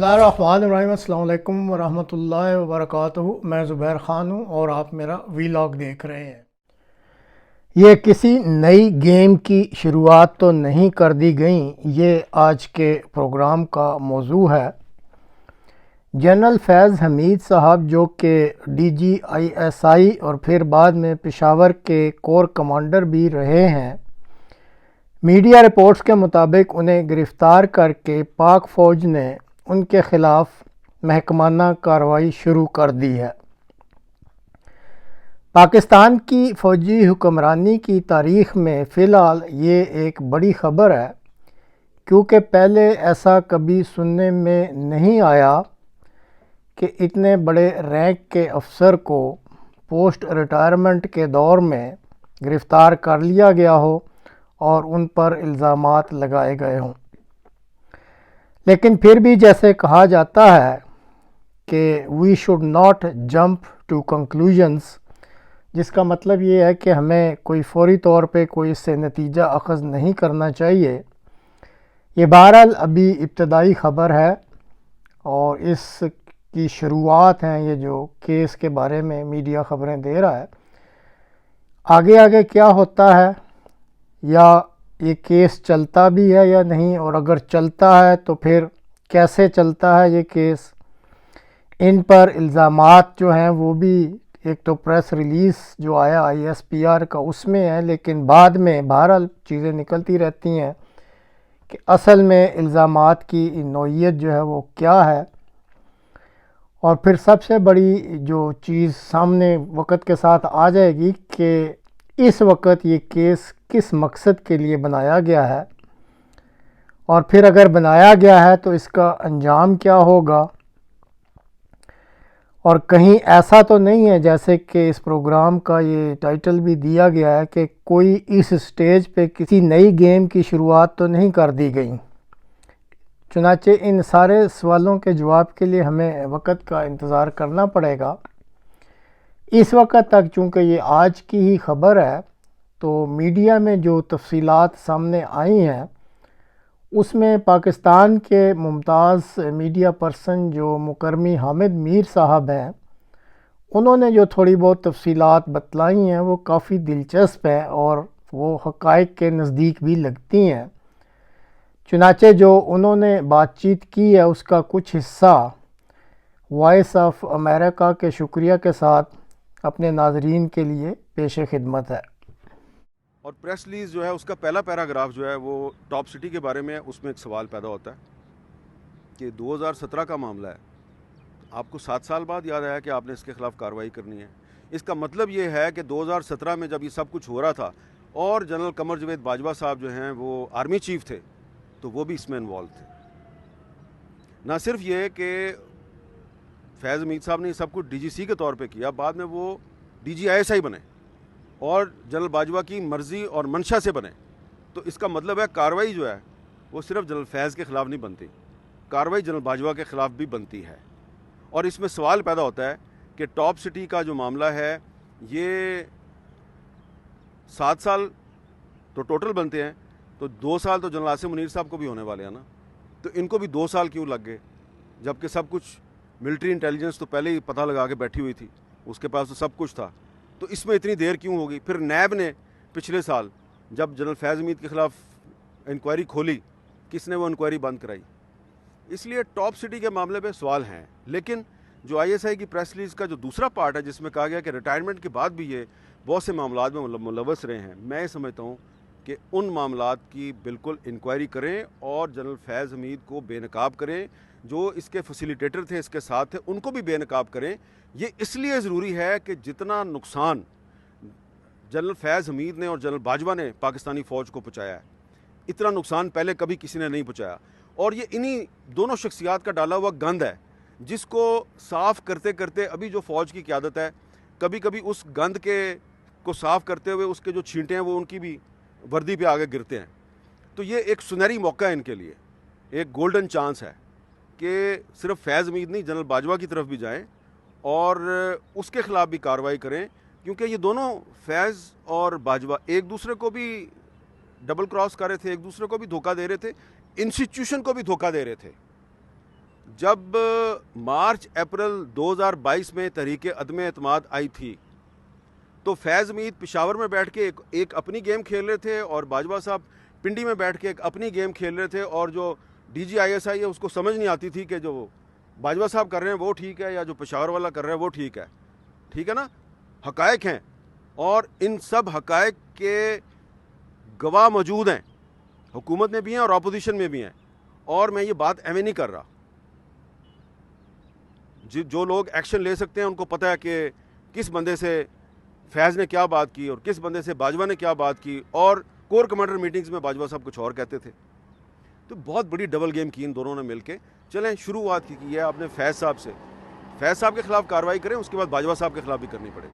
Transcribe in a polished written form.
बिस्मिल्लाहिर्रहमानिर्रहीम। अस्सलाम वालेकुम वरहमतुल्लाहि वबरकातुहू। मैं ज़ुबैर ख़ान हूँ और आप मेरा वीलॉग देख रहे हैं। ये किसी नई गेम की शुरुआत तो नहीं कर दी गई, ये आज के प्रोग्राम का मौजू है। जनरल फैज़ हमीद साहब जो कि DGISI और फिर बाद में पेशावर के कोर कमांडर भी रहे हैं, मीडिया रिपोर्ट्स के मुताबिक उन्हें गिरफ़्तार करके पाक फ़ौज ने उनके ख़िलाफ़ महकमाना कार्रवाई शुरू कर दी है। पाकिस्तान की फ़ौजी हुक्मरानी की तारीख़ में फ़िलहाल ये एक बड़ी ख़बर है, क्योंकि पहले ऐसा कभी सुनने में नहीं आया कि इतने बड़े रैंक के अफसर को पोस्ट रिटायरमेंट के दौर में गिरफ़्तार कर लिया गया हो और उन पर इल्ज़ामात लगाए गए हों। लेकिन फिर भी जैसे कहा जाता है कि we should not jump to conclusions, जिसका मतलब ये है कि हमें कोई फ़ौरी तौर पे कोई इससे नतीजा अख़ज़ नहीं करना चाहिए। ये बहरहाल अभी इब्तदाई ख़बर है और इसकी शुरुआत है, ये जो केस के बारे में मीडिया ख़बरें दे रहा है। आगे आगे क्या होता है, या ये केस चलता भी है या नहीं, और अगर चलता है तो फिर कैसे चलता है ये केस, इन पर इल्ज़ामात जो हैं वो भी एक तो प्रेस रिलीज़ जो आया ISPR का उसमें है, लेकिन बाद में बहरहाल चीज़ें निकलती रहती हैं कि असल में इल्ज़ामात की नौइयत जो है वो क्या है। और फिर सबसे बड़ी जो चीज़ सामने वक़्त के साथ आ जाएगी कि इस वक्त ये केस किस मकसद के लिए बनाया गया है, और फिर अगर बनाया गया है तो इसका अंजाम क्या होगा। और कहीं ऐसा तो नहीं है जैसे कि इस प्रोग्राम का ये टाइटल भी दिया गया है कि कोई इस स्टेज पे किसी नई गेम की शुरुआत तो नहीं कर दी गई। चुनांचे इन सारे सवालों के जवाब के लिए हमें वक्त का इंतज़ार करना पड़ेगा। इस वक्त तक चूँकि ये आज की ही ख़बर है, तो मीडिया में जो तफसीलात सामने आई हैं उसमें पाकिस्तान के मुमताज़ मीडिया पर्सन जो मुकर्रमी हामिद मीर साहब हैं, उन्होंने जो थोड़ी बहुत तफसीलात बतलाई हैं वो काफ़ी दिलचस्प हैं और वो हक़ाइक़ के नज़दीक भी लगती हैं। चुनांचे जो उन्होंने बातचीत की है उसका कुछ हिस्सा वॉइस ऑफ अमेरिका के शुक्रिया के साथ अपने नाज़रीन के लिए पेश खिदमत है। और प्रेस रिलीज़ जो है उसका पहला पैराग्राफ जो है वो टॉप सिटी के बारे में है। उसमें एक सवाल पैदा होता है कि 2017 का मामला है, आपको 7 साल बाद याद आया कि आपने इसके ख़िलाफ़ कार्रवाई करनी है। इसका मतलब ये है कि 2017 में जब ये सब कुछ हो रहा था और जनरल कमर जावेद बाजवा साहब जो हैं वो आर्मी चीफ थे, तो वो भी इसमें इन्वॉल्व थे। ना सिर्फ ये कि फैज़ हमीद साहब ने सब कुछ DGC के तौर पे किया, बाद में वो DGISI बने और जनरल बाजवा की मर्ज़ी और मंशा से बने। तो इसका मतलब है कार्रवाई जो है वो सिर्फ जनरल फैज़ के ख़िलाफ़ नहीं बनती, कार्रवाई जनरल बाजवा के ख़िलाफ़ भी बनती है। और इसमें सवाल पैदा होता है कि टॉप सिटी का जो मामला है ये 7 साल तो टोटल बनते हैं, तो 2 साल तो जनरल आसिम मुनीर साहब को भी होने वाले हैं ना, तो इनको भी 2 साल क्यों लग गए, जबकि सब कुछ मिलिट्री इंटेलिजेंस तो पहले ही पता लगा के बैठी हुई थी, उसके पास तो सब कुछ था। तो इसमें इतनी देर क्यों होगी। फिर नैब ने पिछले साल जब जनरल फैज़ हमीद के ख़िलाफ़ इंक्वायरी खोली, किसने वो इंक्वायरी बंद कराई। इसलिए टॉप सिटी के मामले पे सवाल हैं। लेकिन जो ISI की प्रेस रिलीज़ का जो दूसरा पार्ट है जिसमें कहा गया कि रिटायरमेंट के बाद भी ये बहुत से मामलात में मुलव्वस रहे हैं, मैं समझता हूँ कि उन मामलात की बिल्कुल इंक्वायरी करें और जनरल फैज़ हमीद को बेनकाब करें। जो इसके फैसिलिटेटर थे, इसके साथ थे, उनको भी बेनकाब करें। ये इसलिए ज़रूरी है कि जितना नुकसान जनरल फैज़ हमीद ने और जनरल बाजवा ने पाकिस्तानी फ़ौज को पहुँचाया है, इतना नुकसान पहले कभी किसी ने नहीं पहुँचाया। और ये इन्हीं दोनों शख्सियात का डाला हुआ गंद है, जिसको साफ़ करते करते अभी जो फ़ौज की क़यादत है, कभी कभी उस गंद को साफ़ करते हुए उसके जो छींटे हैं वो उनकी भी वर्दी पे आगे गिरते हैं। तो ये एक सुनहरी मौका है इनके लिए, एक गोल्डन चांस है कि सिर्फ फैज़ हमीद नहीं, जनरल बाजवा की तरफ भी जाएं और उसके ख़िलाफ़ भी कार्रवाई करें, क्योंकि ये दोनों फैज़ और बाजवा एक दूसरे को भी डबल क्रॉस कर रहे थे, एक दूसरे को भी धोखा दे रहे थे, इंस्टीट्यूशन को भी धोखा दे रहे थे। جب مارچ اپریل 2022 میں تحریک عدم اعتماد آئی تھی تو فیض امید پشاور میں بیٹھ کے ایک اپنی گیم کھیل رہے تھے اور باجوہ صاحب پنڈی میں بیٹھ کے ایک اپنی گیم کھیل رہے تھے، اور جو D G I S I ہے اس کو سمجھ نہیں آتی تھی کہ جو باجوہ صاحب کر رہے ہیں وہ ٹھیک ہے یا جو پشاور والا کر رہا ہے وہ ٹھیک ہے نا؟ حقائق ہیں اور ان سب حقائق کے گواہ موجود ہیں، حکومت میں بھی ہیں اور اپوزیشن میں بھی ہیں، اور میں یہ بات ایویں نہیں کر رہا۔ جو لوگ ایکشن لے سکتے ہیں ان کو پتہ ہے کہ کس بندے سے فیض نے کیا بات کی اور کس بندے سے باجوہ نے کیا بات کی، اور کور کمانڈر میٹنگز میں باجوہ صاحب کچھ اور کہتے تھے۔ تو بہت بڑی ڈبل گیم کی ان دونوں نے مل کے۔ چلیں شروعات کی ہے آپ نے فیض صاحب سے، فیض صاحب کے خلاف کارروائی کریں، اس کے بعد باجوہ صاحب کے خلاف بھی کرنی پڑے۔